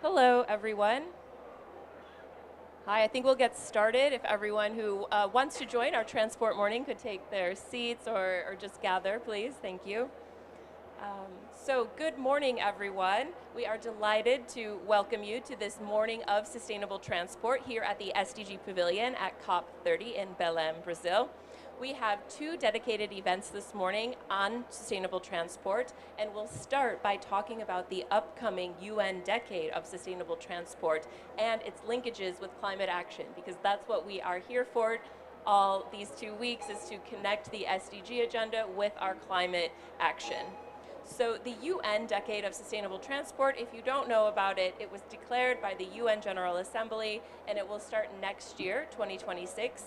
Hello, everyone. Hi, I think we'll get started. If everyone who wants to join our transport morning could take their seats or just gather, please. Thank you. So good morning, everyone. We are delighted to welcome you to this morning of sustainable transport here at the SDG Pavilion at COP30 in Belém, Brazil. We have two dedicated events this morning on sustainable transport, and we'll start by talking about the upcoming UN Decade of Sustainable Transport and its linkages with climate action, because that's what we are here for all these 2 weeks, is to connect the SDG agenda with our climate action. So the UN Decade of Sustainable Transport, if you don't know about it, it was declared by the UN General Assembly, and it will start next year, 2026.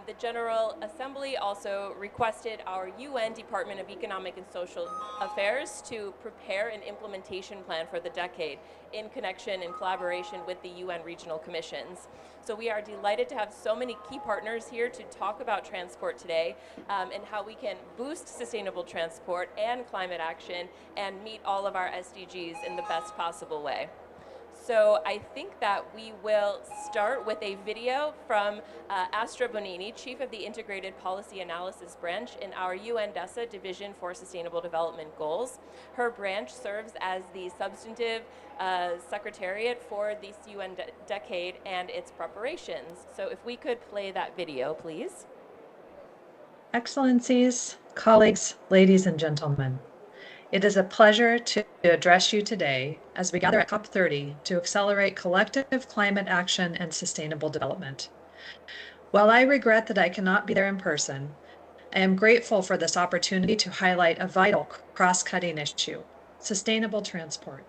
The General Assembly also requested our UN Department of Economic and Social Affairs to prepare an implementation plan for the decade in connection and collaboration with the UN regional commissions. So we are delighted to have so many key partners here to talk about transport today and how we can boost sustainable transport and climate action and meet all of our SDGs in the best possible way. So I think that we will start with a video from Astra Bonini, Chief of the Integrated Policy Analysis Branch in our UN DESA Division for Sustainable Development Goals. Her branch serves as the substantive secretariat for this UN decade and its preparations. So if we could play that video, please. Excellencies, colleagues, ladies and gentlemen. It is a pleasure to address you today as we gather at COP30 to accelerate collective climate action and sustainable development. While I regret that I cannot be there in person, I am grateful for this opportunity to highlight a vital cross-cutting issue, sustainable transport,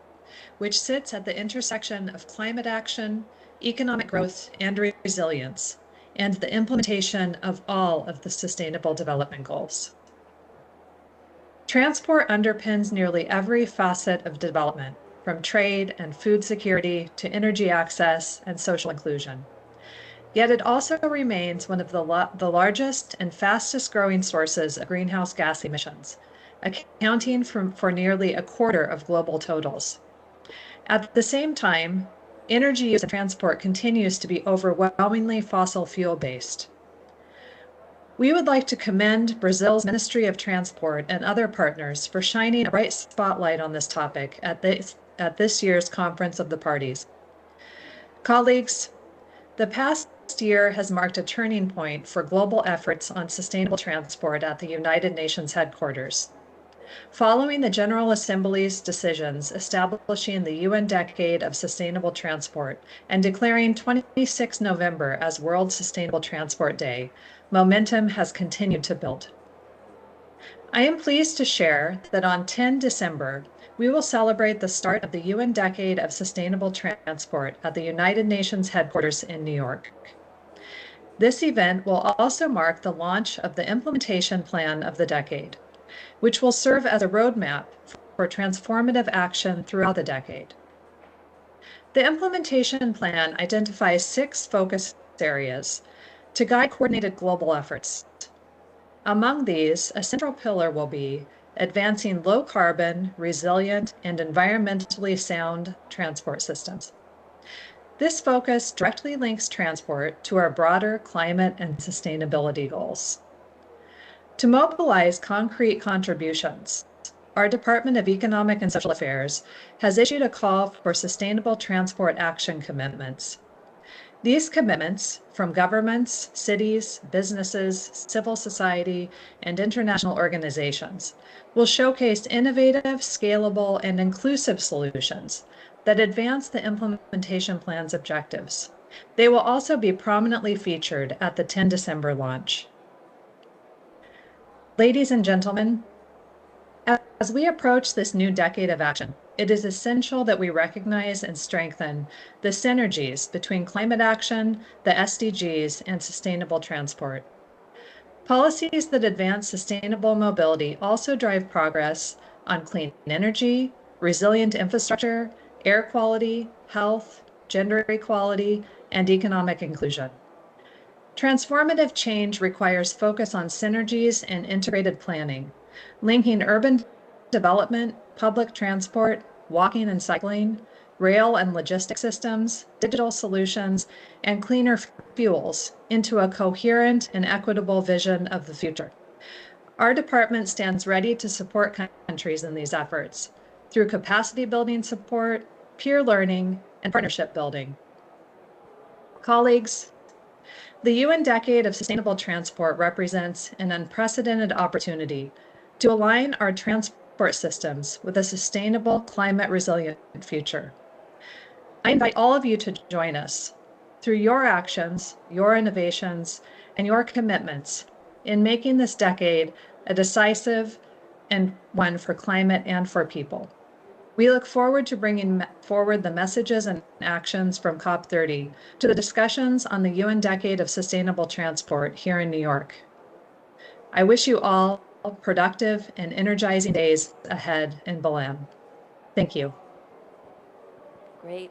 which sits at the intersection of climate action, economic growth, and resilience, and the implementation of all of the Sustainable Development Goals. Transport underpins nearly every facet of development, from trade and food security to energy access and social inclusion. Yet it also remains one of the largest and fastest growing sources of greenhouse gas emissions, accounting for nearly a quarter of global totals. At the same time, energy use in transport continues to be overwhelmingly fossil fuel based. We would like to commend Brazil's Ministry of Transport and other partners for shining a bright spotlight on this topic at this year's Conference of the Parties. Colleagues, the past year has marked a turning point for global efforts on sustainable transport at the United Nations headquarters. Following the General Assembly's decisions establishing the UN Decade of Sustainable Transport and declaring 26 November as World Sustainable Transport Day, momentum has continued to build. I am pleased to share that on 10 December, we will celebrate the start of the UN Decade of Sustainable Transport at the United Nations headquarters in New York. This event will also mark the launch of the implementation plan of the decade, which will serve as a roadmap for transformative action throughout the decade. The implementation plan identifies 6 focus areas to guide coordinated global efforts. Among these, a central pillar will be advancing low carbon, resilient, and environmentally sound transport systems. This focus directly links transport to our broader climate and sustainability goals. To mobilize concrete contributions, our Department of Economic and Social Affairs has issued a call for sustainable transport action commitments. These commitments from governments, cities, businesses, civil society, and international organizations will showcase innovative, scalable, and inclusive solutions that advance the implementation plan's objectives. They will also be prominently featured at the 10 December launch. Ladies and gentlemen, as we approach this new decade of action, it is essential that we recognize and strengthen the synergies between climate action, the SDGs, and sustainable transport. Policies that advance sustainable mobility also drive progress on clean energy, resilient infrastructure, air quality, health, gender equality, and economic inclusion. Transformative change requires focus on synergies and integrated planning, linking urban development, public transport, walking and cycling, rail and logistics systems, digital solutions, and cleaner fuels into a coherent and equitable vision of the future. Our department stands ready to support countries in these efforts through capacity building support, peer learning, and partnership building. Colleagues, the UN Decade of Sustainable Transport represents an unprecedented opportunity to align our transport systems with a sustainable, climate-resilient future. I invite all of you to join us through your actions, your innovations, and your commitments in making this decade a decisive and one for climate and for people. We look forward to bringing forward the messages and actions from COP30 to the discussions on the UN Decade of Sustainable Transport here in New York. I wish you all productive and energizing days ahead in Belém. Thank you. Great.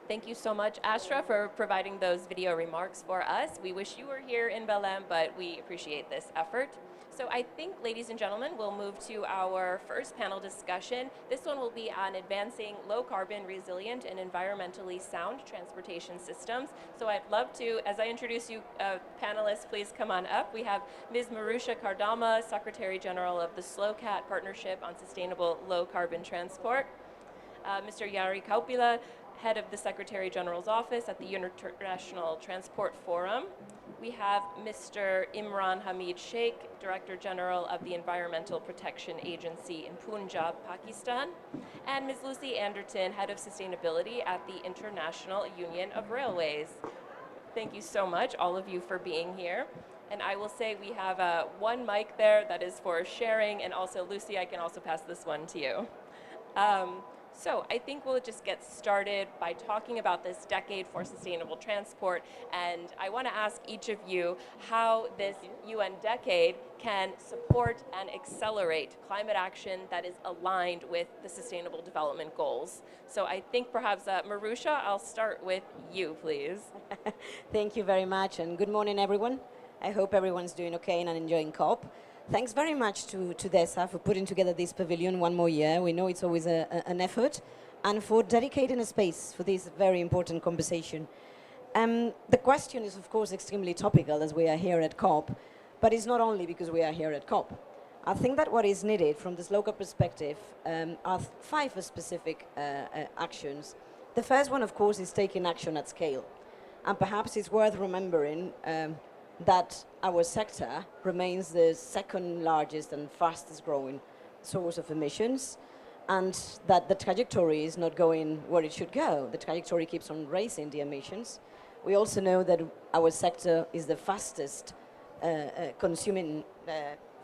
Thank you so much, Astra, for providing those video remarks for us. We wish you were here in Belém, but we appreciate this effort. So I think, ladies and gentlemen, we'll move to our first panel discussion. This one will be on advancing low-carbon, resilient, and environmentally sound transportation systems. So I'd love to, as I introduce you, panelists, please come on up. We have Ms. Marusha Kardama, Secretary General of the SLOCAT Partnership on Sustainable Low-Carbon Transport. Mr. Jari Kaupila, Head of the Secretary General's Office at the International Transport Forum. We have Mr. Imran Hamid Sheikh, Director General of the Environmental Protection Agency in Punjab, Pakistan, and Ms. Lucy Anderton, Head of Sustainability at the International Union of Railways. Thank you so much, all of you, for being here. And I will say we have one mic there that is for sharing, and also, Lucy, I can also pass this one to you. So I think we'll just get started by talking about this decade for sustainable transport. And I want to ask each of you how this UN decade can support and accelerate climate action that is aligned with the Sustainable Development Goals. So I think perhaps, Marusha, I'll start with you, please. Thank you very much, and good morning, everyone. I hope everyone's doing okay and enjoying COP. Thanks very much to DESA for putting together this pavilion one more year. We know it's always an effort, and for dedicating a space for this very important conversation. The question is, of course, extremely topical as we are here at COP, but it's not only because we are here at COP. I think that what is needed from this local perspective are five specific actions. The first one, of course, is taking action at scale. And perhaps it's worth remembering that our sector remains the second largest and fastest growing source of emissions, and that the trajectory is not going where it should go. The trajectory keeps on raising the emissions. We also know that our sector is the fastest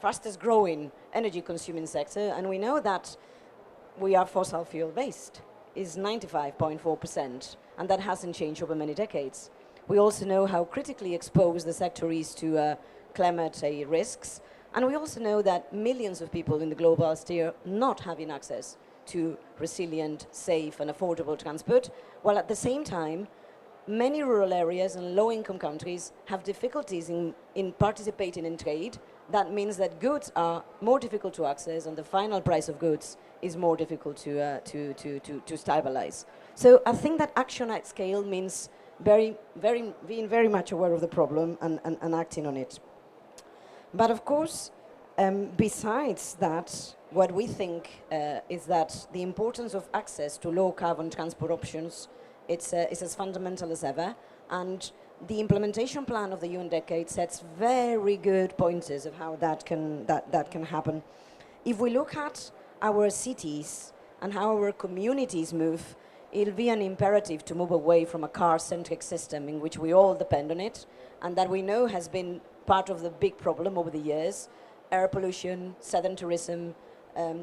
fastest growing energy consuming sector, and we know that we are fossil fuel based, is 95.4%, and that hasn't changed over many decades. We also know how critically exposed the sector is to climate risks. And we also know that millions of people in the globe are still not having access to resilient, safe, and affordable transport, while at the same time, many rural areas and low-income countries have difficulties in participating in trade. That means that goods are more difficult to access, and the final price of goods is more difficult to stabilize. So I think that action at scale means being very much aware of the problem and acting on it. But of course, besides that, what we think is that the importance of access to low carbon transport options is as fundamental as ever, and the implementation plan of the UN decade sets very good pointers of how that can happen. If we look at our cities and how our communities move, it'll be an imperative to move away from a car-centric system in which we all depend on it, and that we know has been part of the big problem over the years: air pollution, sedentarism,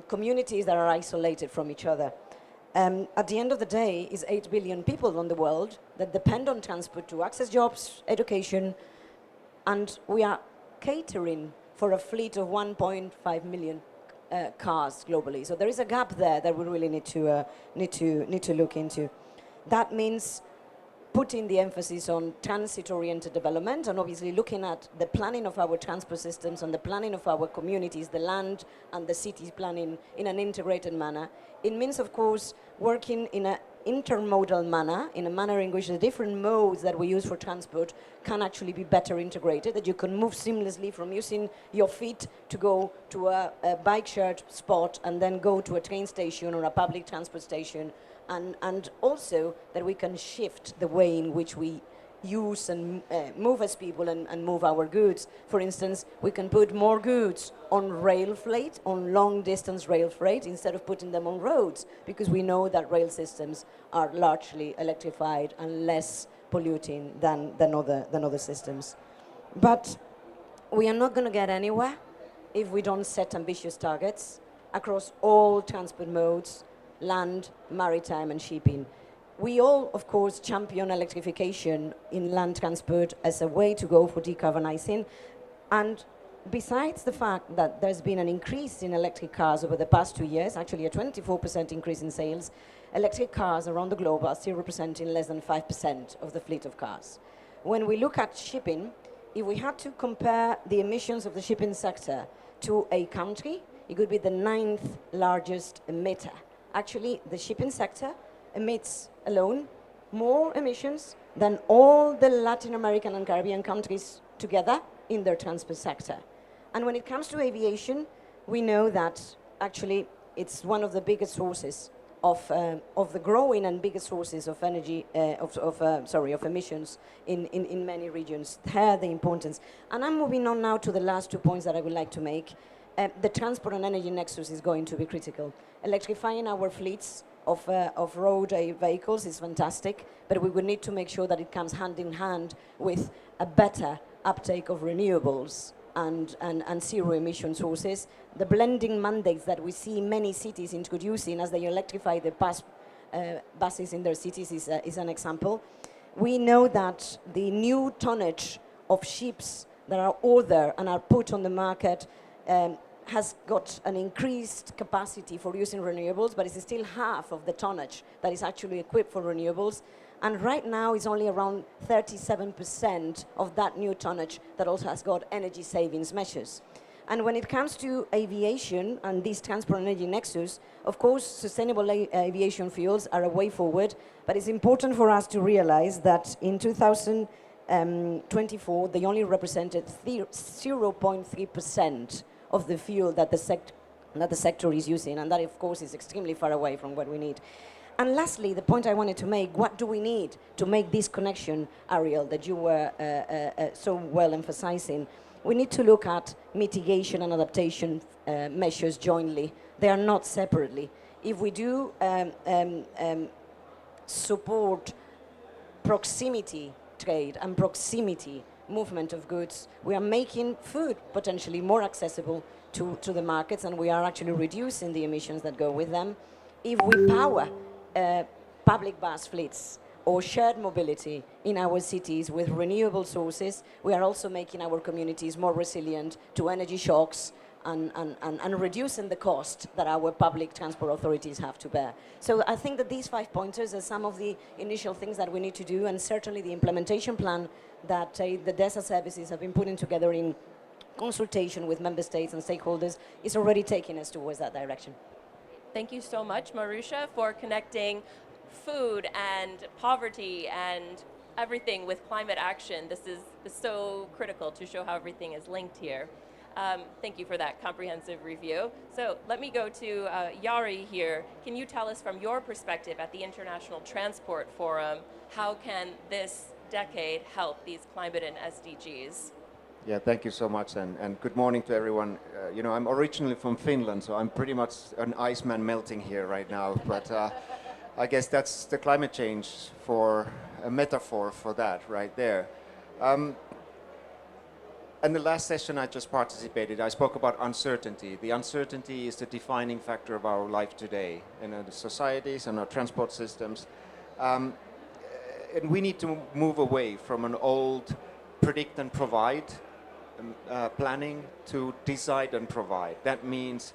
communities that are isolated from each other. At the end of the day, is 8 billion people in the world that depend on transport to access jobs, education, and we are catering for a fleet of 1.5 million cars globally. So there is a gap there that we really need to look into. That means putting the emphasis on transit-oriented development and obviously looking at the planning of our transport systems and the planning of our communities, the land and the cities planning in an integrated manner. It means, of course, working in an intermodal manner, in a manner in which the different modes that we use for transport can actually be better integrated, that you can move seamlessly from using your feet to go to a bike shared spot and then go to a train station or a public transport station, and also that we can shift the way in which we use and move as people and move our goods. For instance, we can put more goods on rail freight, on long distance rail freight, instead of putting them on roads, because we know that rail systems are largely electrified and less polluting than other systems. But we are not going to get anywhere if we don't set ambitious targets across all transport modes, land, maritime, and shipping. We all, of course, champion electrification in land transport as a way to go for decarbonizing. And besides the fact that there's been an increase in electric cars over the past 2 years, actually a 24% increase in sales, electric cars around the globe are still representing less than 5% of the fleet of cars. When we look at shipping, if we had to compare the emissions of the shipping sector to a country, it could be the 9th largest emitter. Actually, the shipping sector emits alone more emissions than all the Latin American and Caribbean countries together in their transport sector. And when it comes to aviation, we know that actually it's one of the biggest sources of the growing and biggest sources of energy, of emissions in many regions. There, the importance. And I'm moving on now to the last 2 points that I would like to make. The transport and energy nexus is going to be critical. Electrifying our fleets of road vehicles is fantastic, but we will need to make sure that it comes hand in hand with a better uptake of renewables and zero emission sources. The blending mandates that we see many cities introducing as they electrify the buses in their cities is an example. We know that the new tonnage of ships that are ordered and are put on the market has got an increased capacity for using renewables, but it's still half of the tonnage that is actually equipped for renewables. And right now it's only around 37% of that new tonnage that also has got energy savings measures. And when it comes to aviation and this transport and energy nexus, of course, sustainable aviation fuels are a way forward, but it's important for us to realize that in 2024, they only represented 0.3% of the fuel that the sector is using, and that, of course, is extremely far away from what we need. And lastly, the point I wanted to make, what do we need to make this connection, Ariel, that you were so well emphasizing? We need to look at mitigation and adaptation measures jointly. They are not separately. If we do support proximity trade and proximity movement of goods, we are making food potentially more accessible to the markets, and we are actually reducing the emissions that go with them. If we power public bus fleets or shared mobility in our cities with renewable sources, we are also making our communities more resilient to energy shocks and reducing the cost that our public transport authorities have to bear. So I think that these 5 pointers are some of the initial things that we need to do, and certainly the implementation plan that the DESA services have been putting together in consultation with member states and stakeholders is already taking us towards that direction. Thank you so much, Marusha, for connecting food and poverty and everything with climate action. This is so critical to show how everything is linked here. Thank you for that comprehensive review. So let me go to Yari here. Can you tell us from your perspective at the International Transport Forum, how can this decade help these climate and SDGs? Yeah, thank you so much, and good morning to everyone. I'm originally from Finland, so I'm pretty much an iceman melting here right now, but I guess that's the climate change for a metaphor for that right there. In the last session I just participated, I spoke about uncertainty. The uncertainty is the defining factor of our life today in the societies and our transport systems. And we need to move away from an old predict and provide planning to decide and provide. That means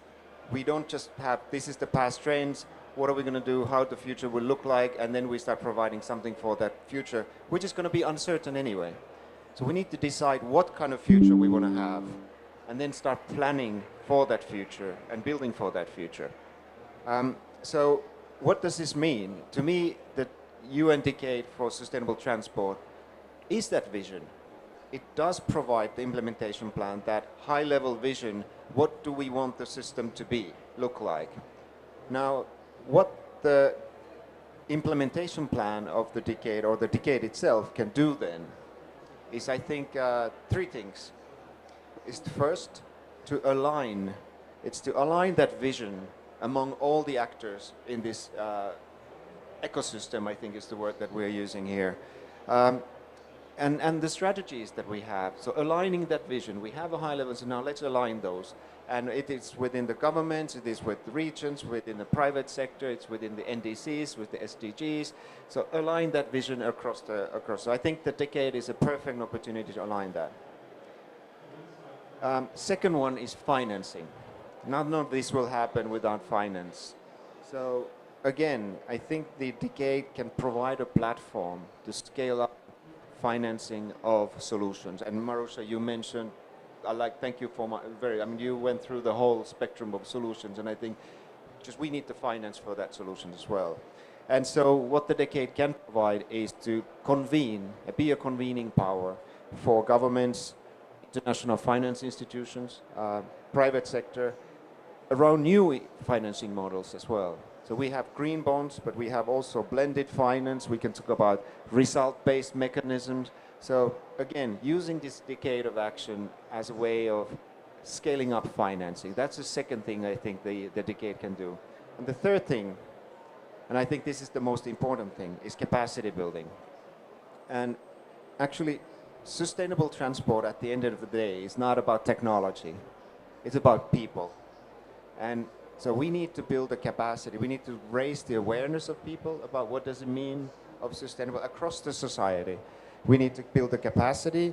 we don't just have, this is the past trends, what are we going to do, how the future will look like, and then we start providing something for that future, which is going to be uncertain anyway. So we need to decide what kind of future we want to have, and then start planning for that future and building for that future. So what does this mean? To me, the UN Decade for Sustainable Transport is that vision. It does provide the implementation plan, that high-level vision, what do we want the system to be, look like. Now, what the implementation plan of the decade, or the decade itself, can do then is, I think, three things. Is first, to align. It's to align that vision among all the actors in this ecosystem, I think is the word that we're using here. And the strategies that we have. So aligning that vision, we have a high level, so now let's align those. And it is within the governments, it is with the regions, within the private sector, it's within the NDCs, with the SDGs. So align that vision across. So I think the decade is a perfect opportunity to align that. Second one is financing. None of this will happen without finance. So again, I think the decade can provide a platform to scale up financing of solutions. And Marusha, you mentioned, thank you for you went through the whole spectrum of solutions, and I think just we need the finance for that solution as well. And so what the decade can provide is to be a convening power for governments, international finance institutions, private sector, around new financing models as well. So we have green bonds, but we have also blended finance. We can talk about result-based mechanisms. So again, using this decade of action as a way of scaling up financing. That's the second thing I think the decade can do. And the third thing, and I think this is the most important thing, is capacity building. And actually, sustainable transport at the end of the day is not about technology. It's about people. And so we need to build a capacity. We need to raise the awareness of people about what does it mean of sustainable across the society. We need to build the capacity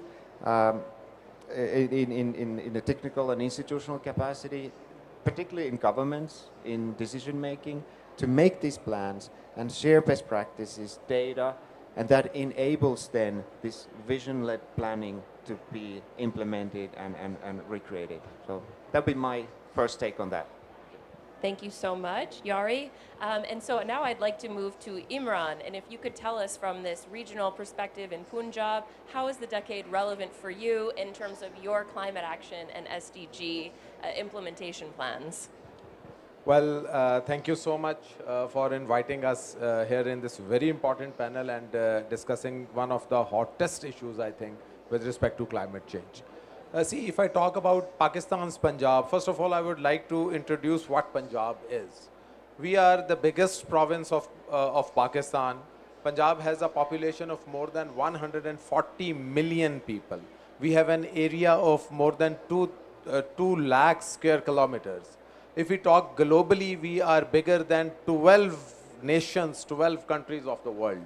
in the technical and institutional capacity, particularly in governments, in decision making, to make these plans and share best practices, data, and that enables then this vision-led planning to be implemented and recreated. So that'd be my first take on that. Thank you so much, Jari. And so now I'd like to move to Imran. And if you could tell us from this regional perspective in Punjab, how is the decade relevant for you in terms of your climate action and SDG implementation plans? Well, thank you so much for inviting us here in this very important panel and discussing one of the hottest issues, I think, with respect to climate change. See, if I talk about Pakistan's Punjab, first of all, I would like to introduce what Punjab is. We are the biggest province of Pakistan. Punjab has a population of more than 140 million people. We have an area of more than 2 lakh square kilometers. If we talk globally, we are bigger than 12 nations, 12 countries of the world.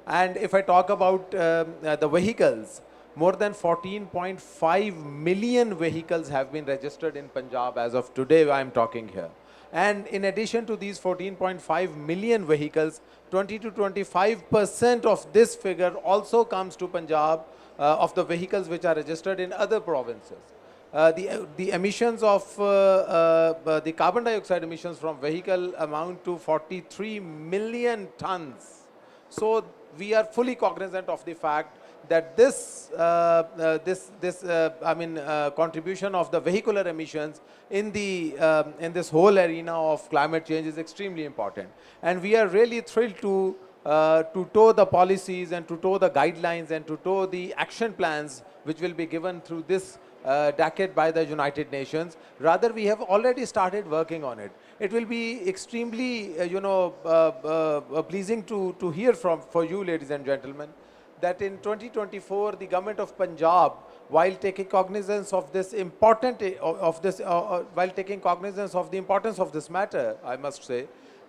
And if I talk about the vehicles, more than 14.5 million vehicles have been registered in Punjab as of today I am talking here. And in addition to these 14.5 million vehicles, 20 to 25% of this figure also comes to Punjab of the vehicles which are registered in other provinces. The emissions of the carbon dioxide emissions from vehicle amount to 43 million tons. So we are fully cognizant of the fact that this contribution of the vehicular emissions in this whole arena of climate change is extremely important, and we are really thrilled to toe the policies and to toe the guidelines and to toe the action plans which will be given through this decade by the United Nations. Rather, we have already started working on it. It will be extremely pleasing to hear for you, ladies and gentlemen, that in 2024, the government of Punjab, while taking cognizance of this while taking cognizance of the importance of this matter, I must say,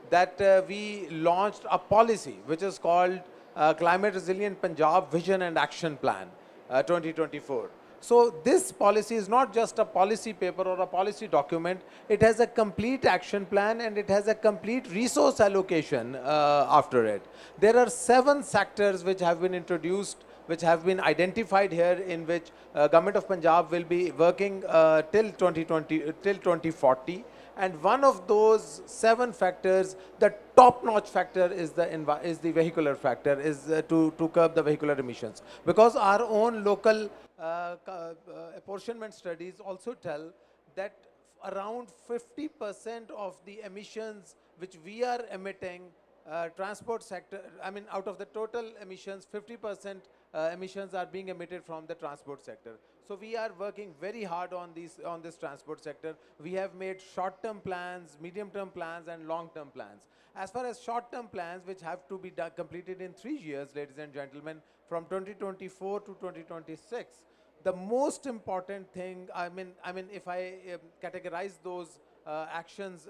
that we launched a policy which is called Climate Resilient Punjab Vision and Action Plan 2024. So this policy is not just a policy paper or a policy document, it has a complete action plan and it has a complete resource allocation after it. There are 7 sectors which have been introduced, which have been identified here, in which Government of Punjab will be working till 2040. And one of those 7 factors, the top-notch factor is the vehicular factor, is to curb the vehicular emissions. Because our own local apportionment studies also tell that around 50% of the emissions which we are emitting, transport sector, I mean, out of the total emissions, 50% emissions are being emitted from the transport sector. So we are working very hard on this transport sector. We have made short-term plans, medium-term plans, and long-term plans. As far as short-term plans, which have to be completed in 3 years, ladies and gentlemen, from 2024 to 2026, the most important thing, I mean, if I categorize those actions,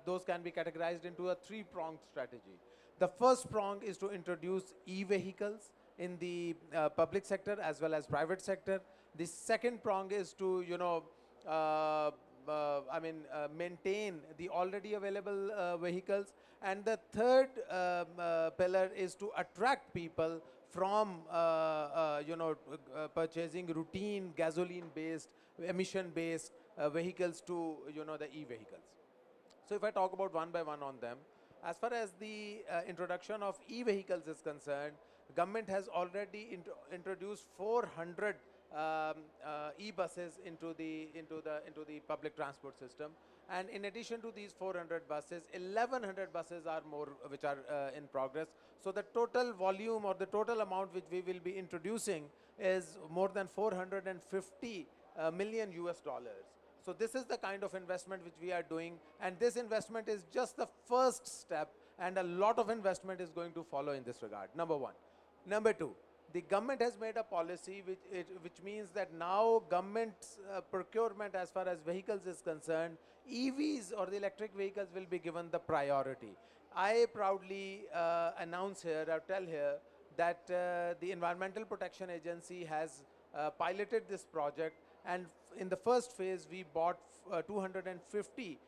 those can be categorized into a 3-pronged strategy. The first prong is to introduce e-vehicles in the public sector as well as private sector. The second prong is to, maintain the already available vehicles. And the third pillar is to attract people from, purchasing routine gasoline-based, emission-based vehicles to, the e-vehicles. So if I talk about one by one on them, as far as the introduction of e-vehicles is concerned, government has already introduced 400 e-buses into the public transport system, and in addition to these 400 buses, 1100 buses are more which are in progress. So the total volume or the total amount which we will be introducing is more than 450 million US dollars. So this is the kind of investment which we are doing, and this investment is just the first step, and a lot of investment is going to follow in this regard. Number one. Number two, the government has made a policy which means that now government's procurement as far as vehicles is concerned, EVs or the electric vehicles will be given the priority. I proudly announce here or tell here that the Environmental Protection Agency has piloted this project, and in the first phase we bought 250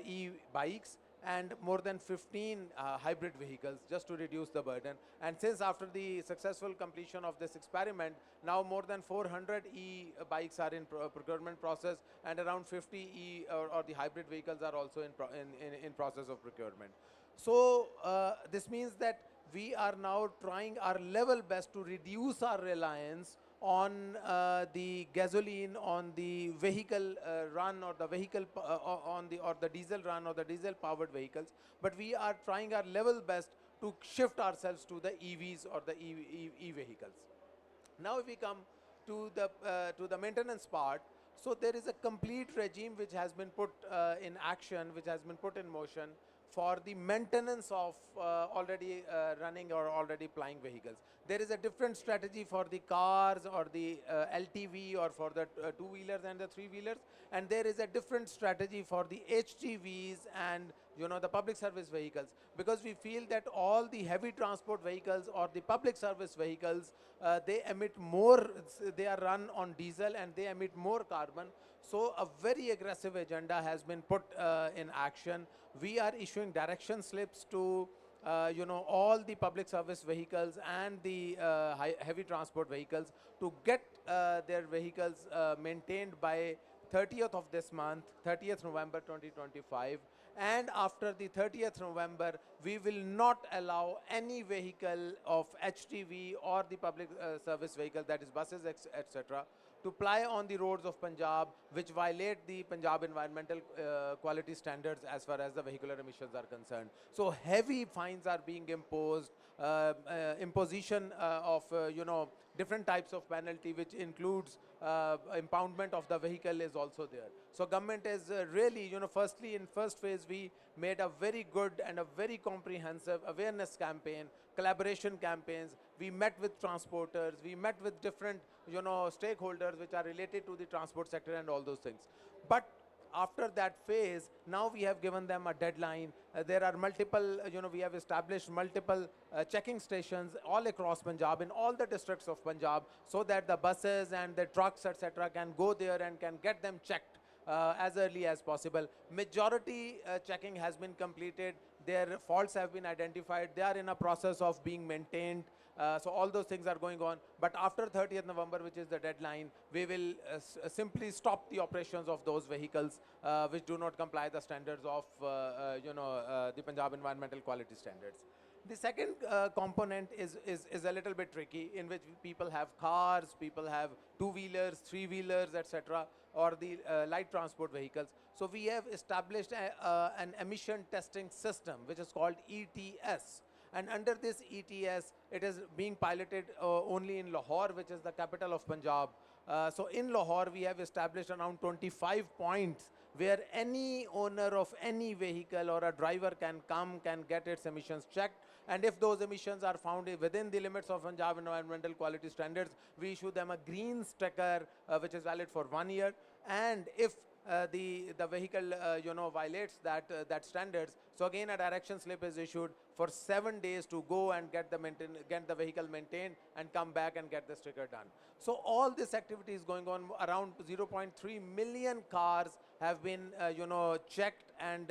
e-bikes and more than 15 hybrid vehicles just to reduce the burden. And since after the successful completion of this experiment, now more than 400 e-bikes are in procurement process, and around 50 or the hybrid vehicles are also in process of procurement. So this means that we are now trying our level best to reduce our reliance on the gasoline, on the vehicle run, or the vehicle on the diesel run or the diesel powered vehicles, but we are trying our level best to shift ourselves to the EVs or the e vehicles. Now if we come to the maintenance part, so there is a complete regime which has been put in action, which has been put in motion for the maintenance of already running or already plying vehicles. There is a different strategy for the cars or the LTV or for the two-wheelers and the three-wheelers, and there is a different strategy for the HGVs and the public service vehicles, because we feel that all the heavy transport vehicles or the public service vehicles, they emit more, they are run on diesel and they emit more carbon. So a very aggressive agenda has been put in action. We are issuing direction slips to all the public service vehicles and the heavy transport vehicles to get their vehicles maintained by 30th of this month, 30th November 2025. And after the 30th November, we will not allow any vehicle of HTV or the public service vehicle, that is buses, etc., to ply on the roads of Punjab, which violate the Punjab environmental quality standards as far as the vehicular emissions are concerned. So heavy fines are being imposed, imposition of different types of penalty, which includes impoundment of the vehicle is also there. So government is really, firstly in first phase we made a very good and a very comprehensive awareness campaign, collaboration campaigns. We met with transporters, we met with different stakeholders which are related to the transport sector and all those things. But after that phase, now we have given them a deadline. There are multiple, we have established multiple checking stations all across Punjab, in all the districts of Punjab, so that the buses and the trucks, etc., can go there and can get them checked as early as possible. Majority checking has been completed. Their faults have been identified. They are in a process of being maintained. So all those things are going on. But after 30th November, which is the deadline, we will simply stop the operations of those vehicles which do not comply the standards of the Punjab Environmental Quality Standards. The second component is a little bit tricky, in which people have cars, people have two-wheelers, three-wheelers, etc., or the light transport vehicles. So we have established an emission testing system, which is called ETS. And under this ETS, it is being piloted only in Lahore, which is the capital of Punjab. So in Lahore, we have established around 25 points where any owner of any vehicle or a driver can come, can get its emissions checked. And if those emissions are found within the limits of Punjab Environmental Quality Standards, we issue them a green sticker, which is valid for 1 year. And if the vehicle violates that standards, so again a direction slip is issued for 7 days to go and get the vehicle maintained and come back and get the sticker done. So all this activity is going on. Around 0.3 million cars have been checked, and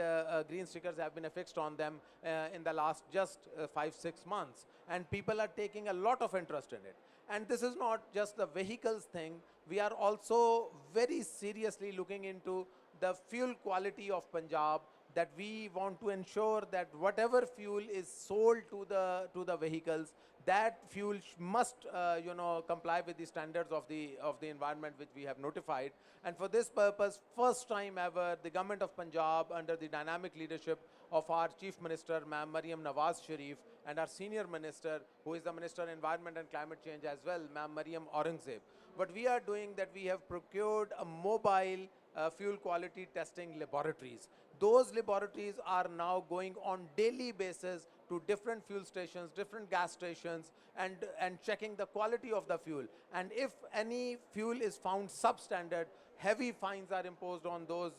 green stickers have been affixed on them in the last just 5-6 months, and people are taking a lot of interest in it. And this is not just the vehicles thing. We are also very seriously looking into the fuel quality of Punjab, that we want to ensure that whatever fuel is sold to the vehicles, that fuel must comply with the standards of the environment which we have notified. And for this purpose, first time ever, the government of Punjab, under the dynamic leadership of our Chief Minister, Ma'am Mariam Nawaz Sharif, and our Senior Minister, who is the Minister of Environment and Climate Change as well, Ma'am Mariam Aurangzeb, what we are doing, that we have procured a mobile fuel quality testing laboratories. Those laboratories are now going on daily basis to different fuel stations, different gas stations, and checking the quality of the fuel. And if any fuel is found substandard, heavy fines are imposed on those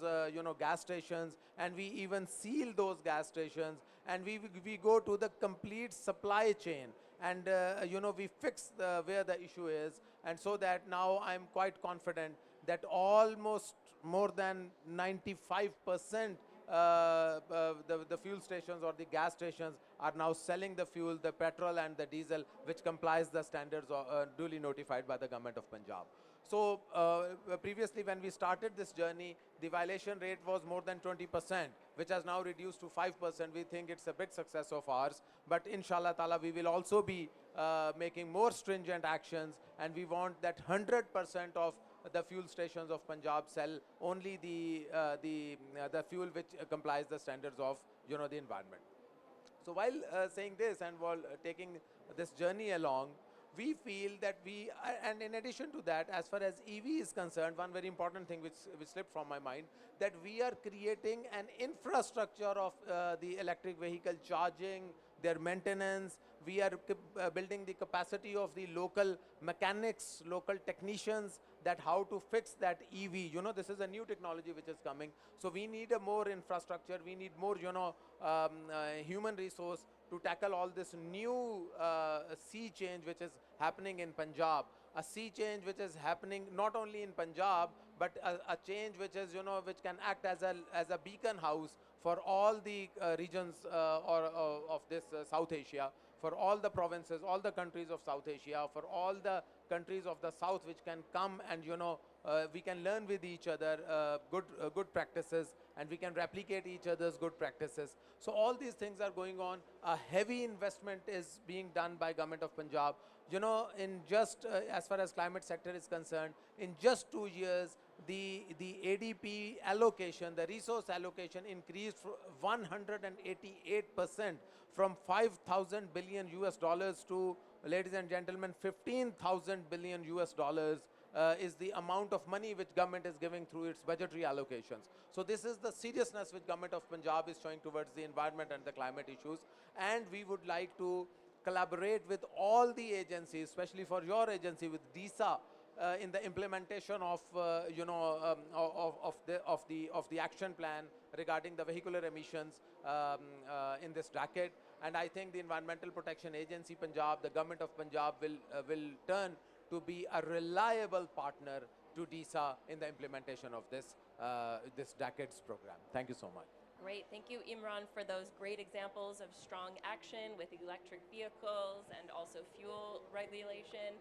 gas stations, and we even seal those gas stations, and we go to the complete supply chain, and we fix where the issue is. And so that now I'm quite confident that almost more than 95% the fuel stations or the gas stations are now selling the fuel, the petrol and the diesel, which complies the standards duly notified by the government of Punjab. So previously, when we started this journey, the violation rate was more than 20%, which has now reduced to 5%. We think it's a big success of ours. But inshallah ta'ala, we will also be making more stringent actions, and we want that 100% of the fuel stations of Punjab sell only the fuel which complies the standards of the environment. So while saying this and while taking this journey along, we feel that and in addition to that, as far as EV is concerned, one very important thing which slipped from my mind, that we are creating an infrastructure of the electric vehicle charging, their maintenance. We are building the capacity of the local mechanics, local technicians, that how to fix that EV. This is a new technology which is coming. So we need a more infrastructure. We need more, human resource to tackle all this new sea change which is happening in Punjab. A sea change which is happening not only in Punjab, but a change which is, which can act as a beacon house for all the regions of this South Asia, for all the provinces, all the countries of South Asia, for all the countries of the South, which can come and, we can learn with each other good practices, and we can replicate each other's good practices. So all these things are going on. A heavy investment is being done by Government of Punjab. In just, as far as climate sector is concerned, in just 2 years, the ADP allocation, the resource allocation increased 188%, from 5,000 billion US dollars to, ladies and gentlemen, 15,000 billion US dollars is the amount of money which government is giving through its budgetary allocations. So this is the seriousness which Government of Punjab is showing towards the environment and the climate issues. And we would like to collaborate with all the agencies, especially for your agency, with DESA, in the implementation of of the action plan regarding the vehicular emissions in this decade. And I think the Environmental Protection Agency Punjab, the government of Punjab, will turn to be a reliable partner to DESA in the implementation of this decade's program. Thank you so much. Great. Thank you, Imran, for those great examples of strong action with electric vehicles and also fuel regulation.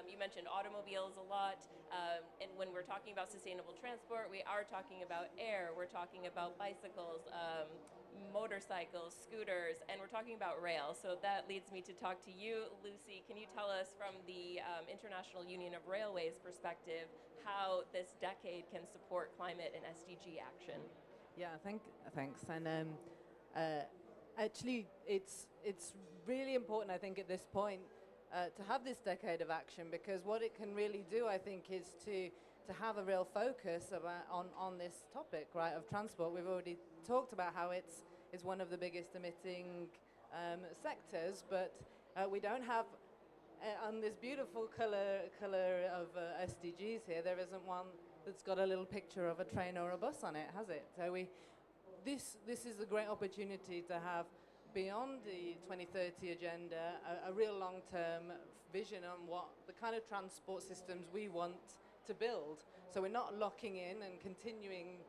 You mentioned automobiles a lot. And when we're talking about sustainable transport, we are talking about air. We're talking about bicycles, motorcycles, scooters, and we're talking about rail. So that leads me to talk to you, Lucy. Can you tell us from the International Union of Railways perspective how this decade can support climate and SDG action? Yeah, thanks. And actually, it's really important, I think, at this point to have this decade of action, because what it can really do, I think, is to have a real focus on this topic, right, of transport. We've already talked about how it's one of the biggest emitting sectors, but we don't have on this beautiful color of SDGs here. There isn't one that's got a little picture of a train or a bus on it, has it? So this is a great opportunity to have, beyond the 2030 agenda, a real long-term vision on what the kind of transport systems we want to build. So we're not locking in and continuing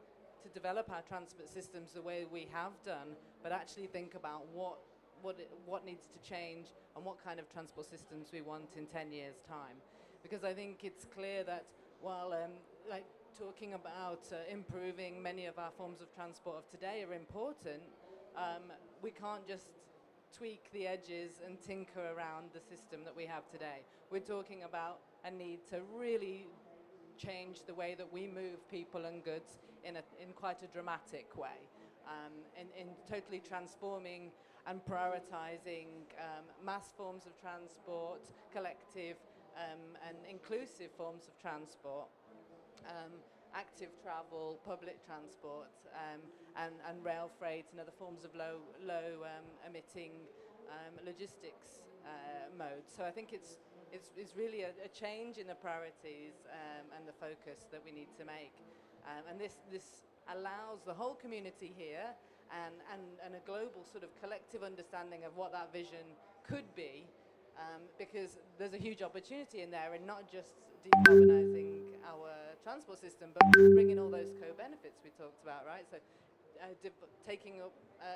to develop our transport systems the way we have done, but actually think about what needs to change and what kind of transport systems we want in 10 years' time. Because I think it's clear that while like talking about improving many of our forms of transport of today are important, we can't just tweak the edges and tinker around the system that we have today. We're talking about a need to really change the way that we move people and goods in quite a dramatic way, in totally transforming and prioritizing mass forms of transport, collective and inclusive forms of transport, active travel, public transport, and rail freight and other forms of low emitting logistics modes. So I think it's really a change in the priorities and the focus that we need to make. And this allows the whole community here and a global sort of collective understanding of what that vision could be, because there's a huge opportunity in there, and not just decarbonising our transport system, but bringing all those co-benefits we talked about, right? So taking up,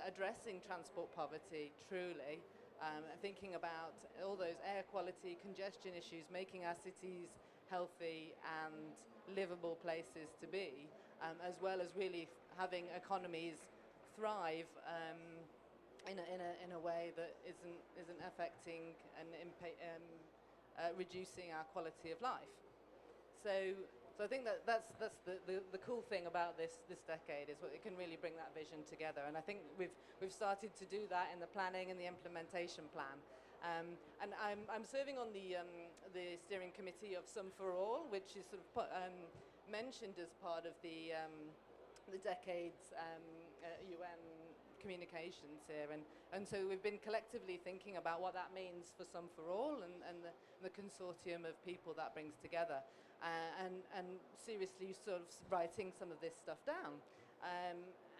addressing transport poverty truly, thinking about all those air quality, congestion issues, making our cities healthy and livable places to be, as well as really having economies thrive in a way that isn't affecting and reducing our quality of life. So I think that's the cool thing about this decade, is what it can really bring that vision together. And I think we've started to do that in the planning and the implementation plan. And I'm serving on the steering committee of Some for All, which is sort of mentioned as part of the decade's UN communications here, and so we've been collectively thinking about what that means for Some for All and the consortium of people that brings together, and seriously sort of writing some of this stuff down.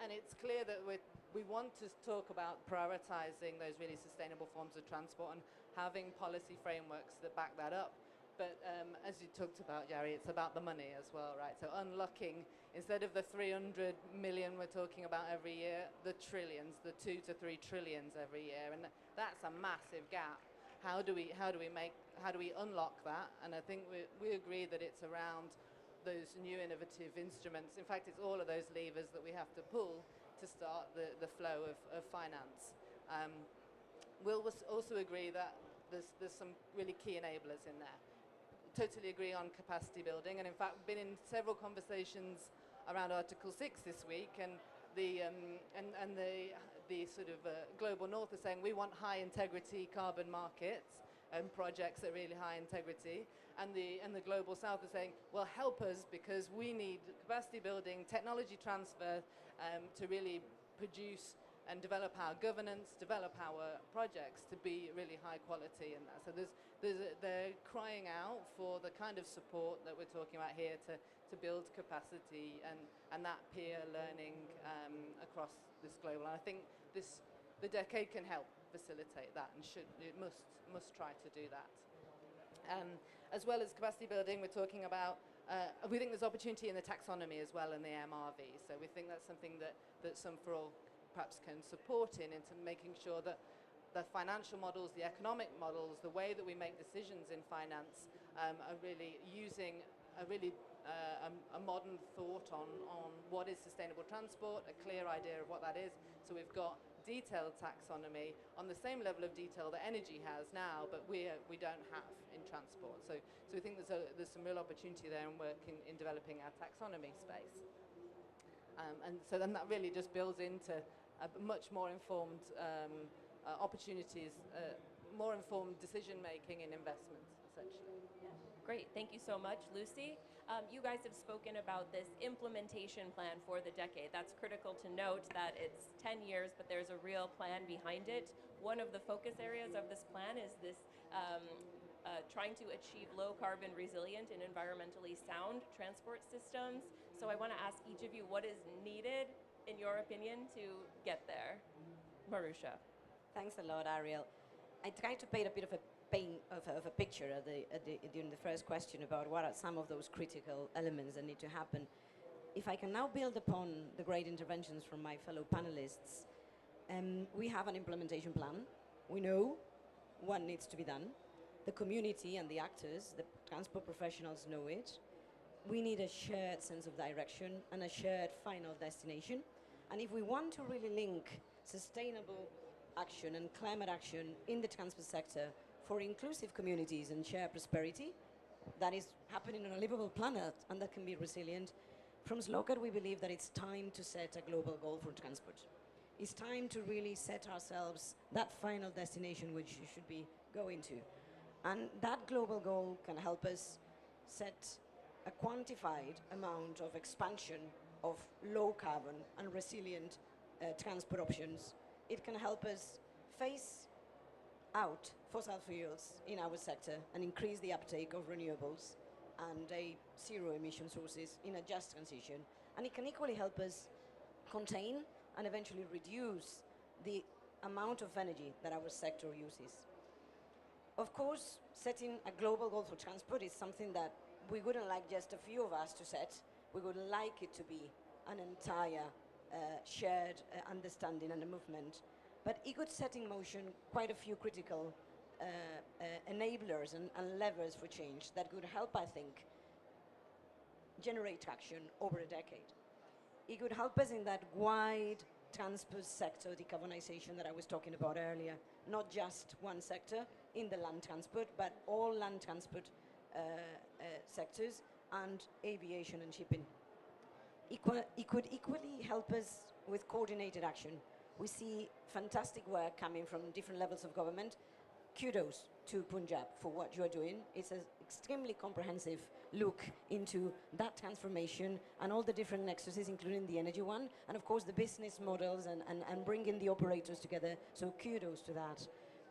And it's clear that we want to talk about prioritizing those really sustainable forms of transport and having policy frameworks that back that up. But as you talked about, Jerry, it's about the money as well, right? So unlocking, instead of the 300 million we're talking about every year, the trillions, the 2 to 3 trillions every year, and that's a massive gap. How do we unlock that? And I think we agree that it's around those new innovative instruments. In fact, it's all of those levers that we have to pull to start the flow of finance. We'll also agree that there's some really key enablers in there. Totally agree on capacity building, and in fact been in several conversations around Article 6 this week, and the sort of global north is saying we want high integrity carbon markets and projects that are really high integrity, and the global south is saying, well, help us, because we need capacity building, technology transfer to really produce and develop our governance, develop our projects to be really high quality. And so they're crying out for the kind of support that we're talking about here to build capacity and that peer learning across this global. And I think the decade can help facilitate that, and must try to do that. As well as capacity building, we're talking about, we think there's opportunity in the taxonomy as well, in the MRV. So we think that's something that Some for All perhaps can support into making sure that the financial models, the economic models, the way that we make decisions in finance are really using a modern thought on what is sustainable transport, a clear idea of what that is. So we've got detailed taxonomy on the same level of detail that energy has now, but we don't have in transport. So we think there's some real opportunity there in working in developing our taxonomy space. And so then that really just builds into a much more informed opportunities, more informed decision making in investments, essentially. Great, thank you so much, Lucy. You guys have spoken about this implementation plan for the decade. That's critical to note that it's 10 years, but there's a real plan behind it. One of the focus areas of this plan is this trying to achieve low carbon resilient and environmentally sound transport systems. So I want to ask each of you what is needed, in your opinion, to get there. Marusha. Thanks a lot, Ariel. I tried to paint a bit of a picture during the first question about what are some of those critical elements that need to happen. If I can now build upon the great interventions from my fellow panelists, we have an implementation plan. We know what needs to be done. The community and the actors, the transport professionals know it. We need a shared sense of direction and a shared final destination. And if we want to really link sustainable action and climate action in the transport sector for inclusive communities and shared prosperity that is happening on a livable planet and that can be resilient, from SLOCAT we believe that it's time to set a global goal for transport. It's time to really set ourselves that final destination which you should be going to. And that global goal can help us set a quantified amount of expansion of low carbon and resilient transport options. It can help us phase out fossil fuels in our sector and increase the uptake of renewables and zero emission sources in a just transition. And it can equally help us contain and eventually reduce the amount of energy that our sector uses. Of course, setting a global goal for transport is something that we wouldn't like just a few of us to set. We would like it to be an entire shared understanding and a movement. But it could set in motion quite a few critical enablers and levers for change that could help, I think, generate traction over a decade. It could help us in that wide transport sector decarbonization that I was talking about earlier, not just one sector in the land transport, but all land transport sectors and aviation and shipping. It could equally help us with coordinated action. We see fantastic work coming from different levels of government. Kudos to Punjab for what you're doing. It's an extremely comprehensive look into that transformation and all the different nexuses, including the energy one, and of course the business models and bringing the operators together. So kudos to that.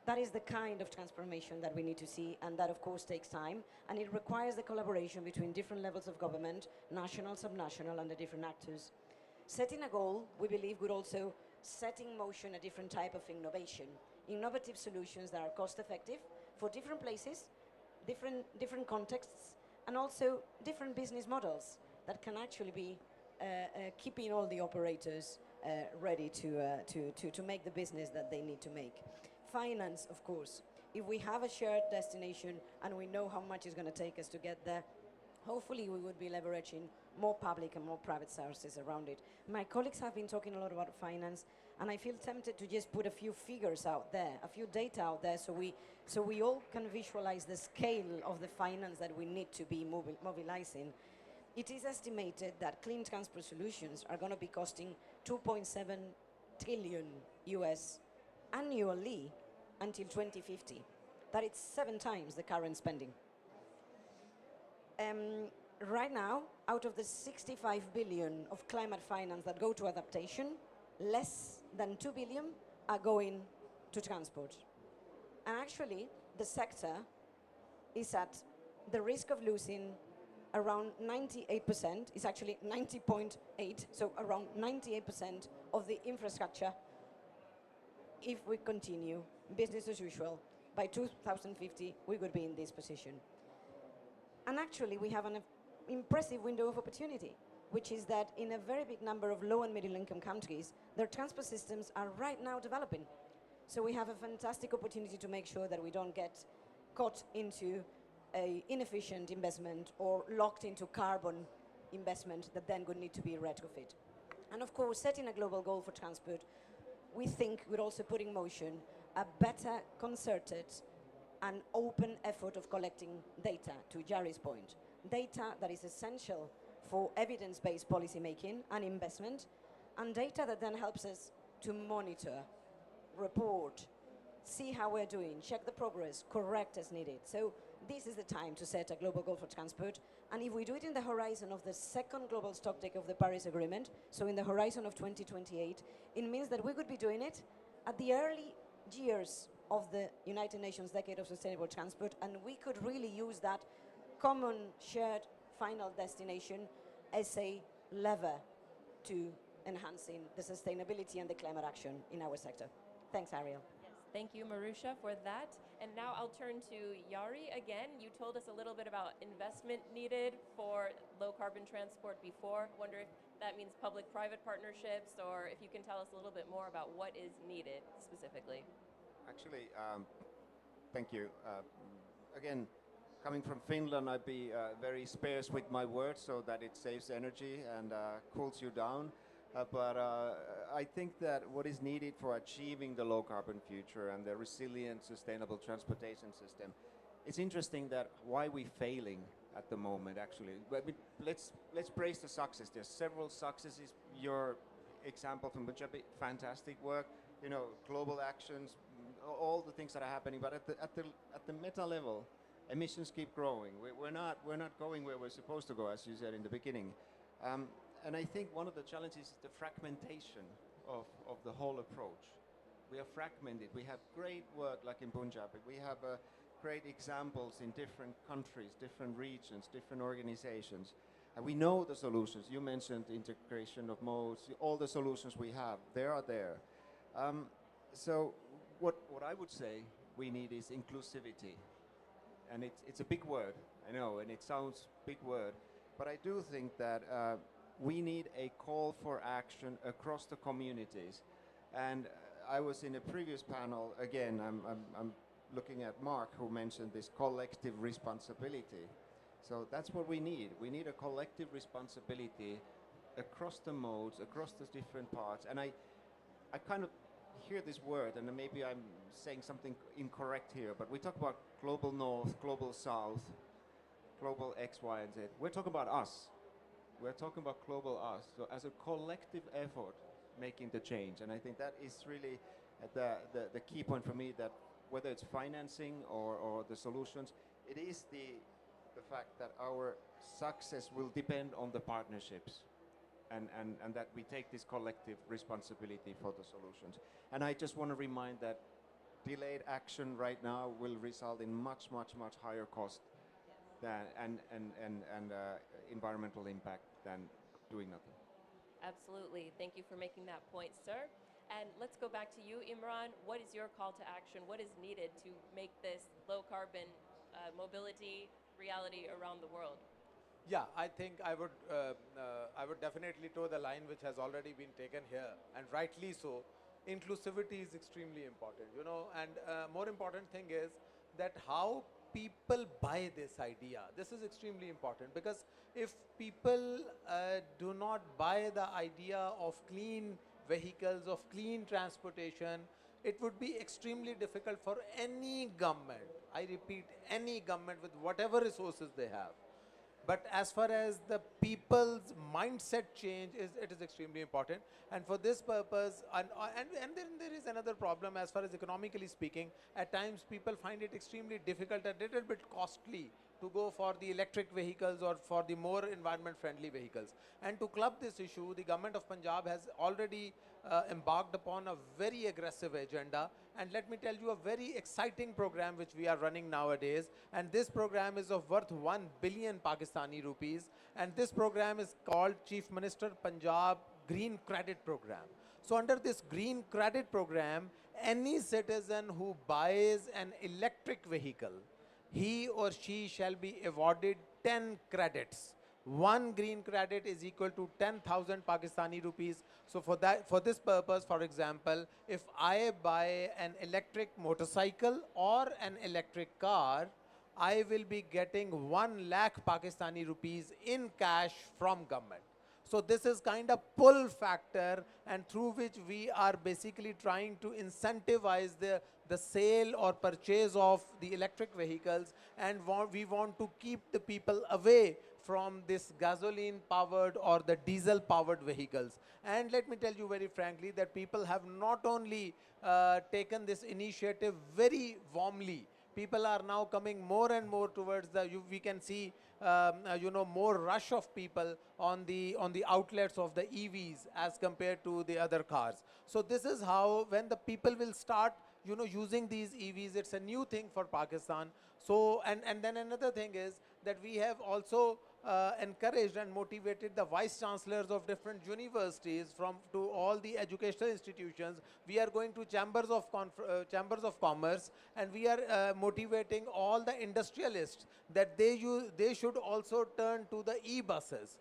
That is the kind of transformation that we need to see, and that of course takes time, and it requires the collaboration between different levels of government, national, subnational, and the different actors. Setting a goal, we believe, would also set in motion a different type of innovation, innovative solutions that are cost effective for different places, different contexts, and also different business models that can actually be keeping all the operators ready to make the business that they need to make. Finance, of course. If we have a shared destination and we know how much it's going to take us to get there, hopefully we would be leveraging more public and more private sources around it. My colleagues have been talking a lot about finance, and I feel tempted to just put a few figures out there, a few data out there, so we all can visualize the scale of the finance that we need to be mobilizing. It is estimated that clean transport solutions are going to be costing $2.7 trillion US annually until 2050. That is 7 times the current spending. Right now, out of the 65 billion of climate finance that go to adaptation, less than 2 billion are going to transport. And actually, the sector is at the risk of losing around 98%, it's actually 90.8, so around 98% of the infrastructure if we continue business as usual. By 2050, we could be in this position. And actually, we have an impressive window of opportunity, which is that in a very big number of low and middle income countries, their transport systems are right now developing. So we have a fantastic opportunity to make sure that we don't get caught into a inefficient investment or locked into carbon investment that then would need to be retrofit. And of course, setting a global goal for transport, we think would also put in motion a better concerted and open effort of collecting data, to Jari's point. Data that is essential for evidence-based policy making and investment, and data that then helps us to monitor, report, see how we're doing, check the progress, correct as needed. So this is the time to set a global goal for transport. And if we do it in the horizon of the second global stocktake of the Paris Agreement, so in the horizon of 2028, it means that we could be doing it at the early years of the United Nations Decade of Sustainable Transport, and we could really use that common shared final destination as a lever to enhancing the sustainability and the climate action in our sector. Thanks, Ariel. Yes, thank you, Marusha, for that. And now I'll turn to Jari again. You told us a little bit about investment needed for low carbon transport before. I wonder if that means public-private partnerships, or if you can tell us a little bit more about what is needed specifically. Actually, thank you. Again, coming from Finland, I'd be very sparse with my words so that it saves energy and cools you down. But I think that what is needed for achieving the low carbon future and the resilient, sustainable transportation system, it's interesting that why we're failing at the moment, actually. But let's praise the success. There's several successes. Your example from Punjabi, fantastic work. You know, global actions, all the things that are happening. But at the meta level, emissions keep growing. We're not going where we're supposed to go, as you said in the beginning. And I think one of the challenges is the fragmentation of the whole approach. We are fragmented. We have great work like in Punjab. We have great examples in different countries, different regions, different organizations. And we know the solutions. You mentioned integration of modes, all the solutions we have, they are there. So what I would say we need is inclusivity. And it's a big word, I know, and it sounds big word. But I do think that we need a call for action across the communities. And I was in a previous panel, again, I'm looking at Mark, who mentioned this collective responsibility. So that's what we need. We need a collective responsibility across the modes, across the different parts. And I kind of hear this word, and maybe I'm saying something incorrect here, but we talk about global north, global south, global X, Y, and Z. We're talking about us. We're talking about global us. So as a collective effort, making the change. And I think that is really the key point for me, that whether it's financing or the solutions, it is the fact that our success will depend on the partnerships. And that we take this collective responsibility for the solutions. And I just want to remind that delayed action right now will result in much higher cost than, and environmental impact than doing nothing. Absolutely. Thank you for making that point, sir. And let's go back to you, Imran. What is your call to action? What is needed to make this low carbon mobility reality around the world? Yeah, I think I would definitely toe the line which has already been taken here, and rightly so. Inclusivity is extremely important, you know, and more important thing is that how people buy this idea. This is extremely important, because if people do not buy the idea of clean vehicles, of clean transportation, it would be extremely difficult for any government, I repeat, any government with whatever resources they have. But as far as the people's mindset change it is extremely important. And for this purpose, and then there is another problem as far as economically speaking. At times people find it extremely difficult, a little bit costly to go for the electric vehicles or for the more environment friendly vehicles. And to club this issue, the government of Punjab has already embarked upon a very aggressive agenda. And let me tell you a very exciting program which we are running nowadays. And this program is of worth 1 billion Pakistani rupees. And this program is called Chief Minister Punjab Green Credit Program. So under this green credit program, any citizen who buys an electric vehicle, he or she shall be awarded 10 credits. One green credit is equal to 10,000 Pakistani rupees. So for this purpose, for example, if I buy an electric motorcycle or an electric car, I will be getting 1 lakh Pakistani rupees in cash from government. So this is kind of pull factor, and through which we are basically trying to incentivize the sale or purchase of the electric vehicles, and we want to keep the people away from this gasoline powered or the diesel powered vehicles. And let me tell you very frankly that people have not only taken this initiative very warmly, people are now coming more and more towards we can see more rush of people on the outlets of the EVs as compared to the other cars. So this is how, when the people will start using these EVs, it's a new thing for Pakistan. So and then another thing is that we have also encouraged and motivated the vice chancellors of different universities to all the educational institutions. We are going to chambers of commerce, and we are motivating all the industrialists that they should also turn to the e-buses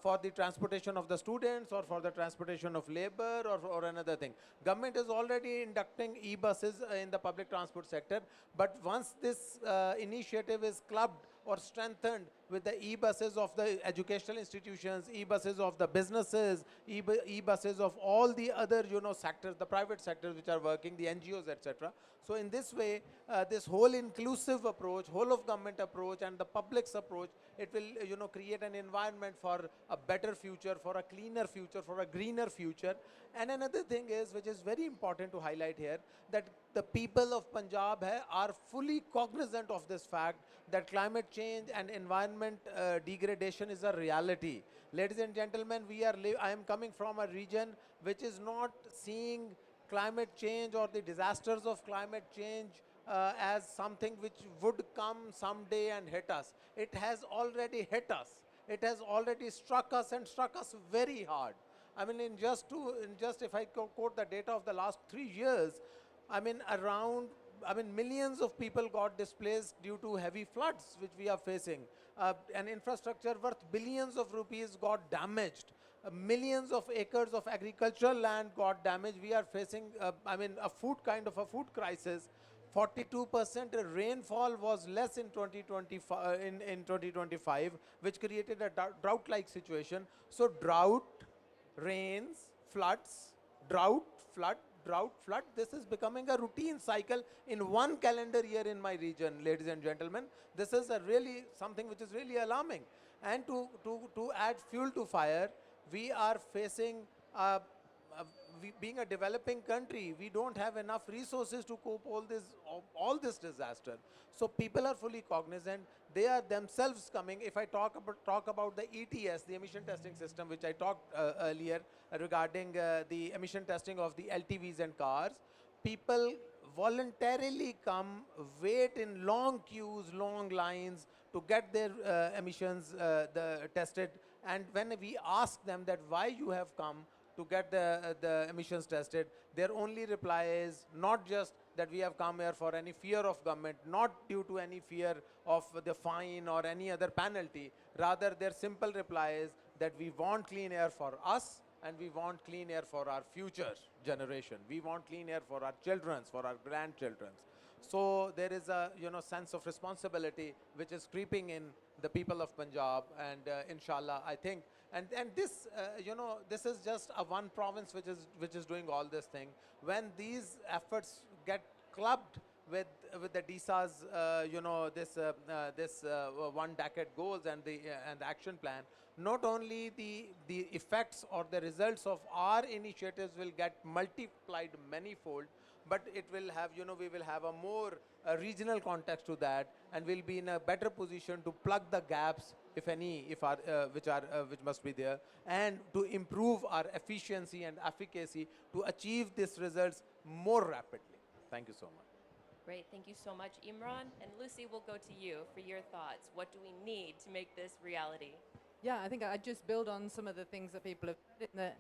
for the transportation of the students or for the transportation of labor or another thing. Government is already inducting e-buses in the public transport sector, but once this initiative is clubbed or strengthened with the e-buses of the educational institutions, e-buses of the businesses, e-buses of all the other sectors, the private sectors which are working, the NGOs, etc. So in this way, this whole inclusive approach, whole of government approach, and the public's approach, it will create an environment for a better future, for a cleaner future, for a greener future. And another thing is, which is very important to highlight here, that the people of Punjab are fully cognizant of this fact that climate change and environment degradation is a reality. Ladies and gentlemen, I am coming from a region which is not seeing climate change or the disasters of climate change as something which would come someday and hit us. It has already hit us. It has already struck us, and struck us very hard. I mean, if I quote the data of the last 3 years, millions of people got displaced due to heavy floods, which we are facing. An infrastructure worth billions of rupees got damaged. Millions of acres of agricultural land got damaged. We are facing, a food crisis. 42% rainfall was less in 2025, which created a drought-like situation. So drought, rains, floods, drought, flood, this is becoming a routine cycle in one calendar year in my region, ladies and gentlemen. This is something which is really alarming. And to add fuel to fire, we are facing being a developing country, we don't have enough resources to cope all this disaster. So people are fully cognizant. They are themselves coming. If I talk about the ETS, the emission testing system, which I talked earlier regarding the emission testing of the LTVs and cars, people voluntarily come, wait in long queues, long lines to get their emissions tested. And when we ask them that why you have come to get the emissions tested, their only reply is not just that we have come here for any fear of government, not due to any fear of the fine or any other penalty. Rather, their simple reply is that we want clean air for us, and we want clean air for our future generation. We want clean air for our children's, for our grandchildren's. So there is a sense of responsibility which is creeping in the people of Punjab, and inshallah, I think, and this this is just a one province which is doing all this thing. When these efforts get clubbed with the DESA's one decade goals and the action plan, not only the effects or the results of our initiatives will get multiplied manifold, but it will have, we will have a more regional context to that, and we'll be in a better position to plug the gaps, if any, which must be there, and to improve our efficiency and efficacy to achieve these results more rapidly. Thank you so much. Great, thank you so much, Imran. And Lucy, we'll go to you for your thoughts. What do we need to make this reality? Yeah, I think I'd just build on some of the things that people have said. That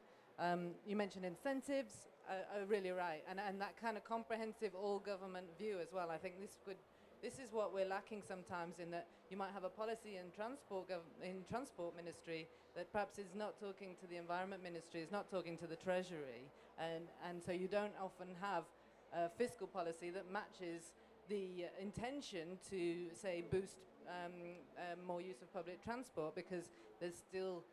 you mentioned incentives are really right, and that kind of comprehensive all-government view as well. I think this is what we're lacking sometimes, in that you might have a policy in transport ministry that perhaps is not talking to the environment ministry, is not talking to the treasury, and so you don't often have fiscal policy that matches the intention to, say, boost more use of public transport, because there's still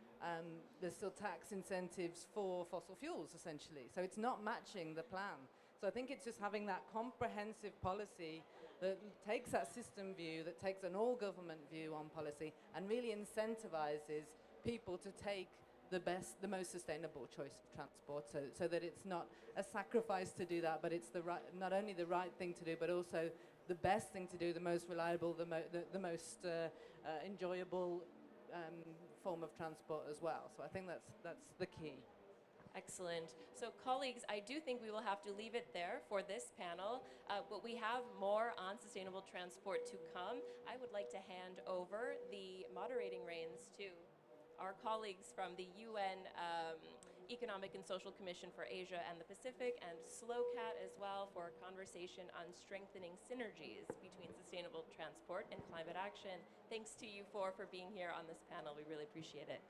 tax incentives for fossil fuels, essentially. So it's not matching the plan. So I think it's just having that comprehensive policy that takes that system view, that takes an all-government view on policy, and really incentivizes people to take the most sustainable choice of transport, so that it's not a sacrifice to do that, but it's not only the right thing to do, but also the best thing to do, the most reliable, the most enjoyable form of transport as well. So I think that's the key. Excellent. So colleagues, I do think we will have to leave it there for this panel, but we have more on sustainable transport to come. I would like to hand over the moderating reins to our colleagues from the UN Economic and Social Commission for Asia and the Pacific, and SLOCAT as well, for a conversation on strengthening synergies between sustainable transport and climate action. Thanks to you four for being here on this panel. We really appreciate it.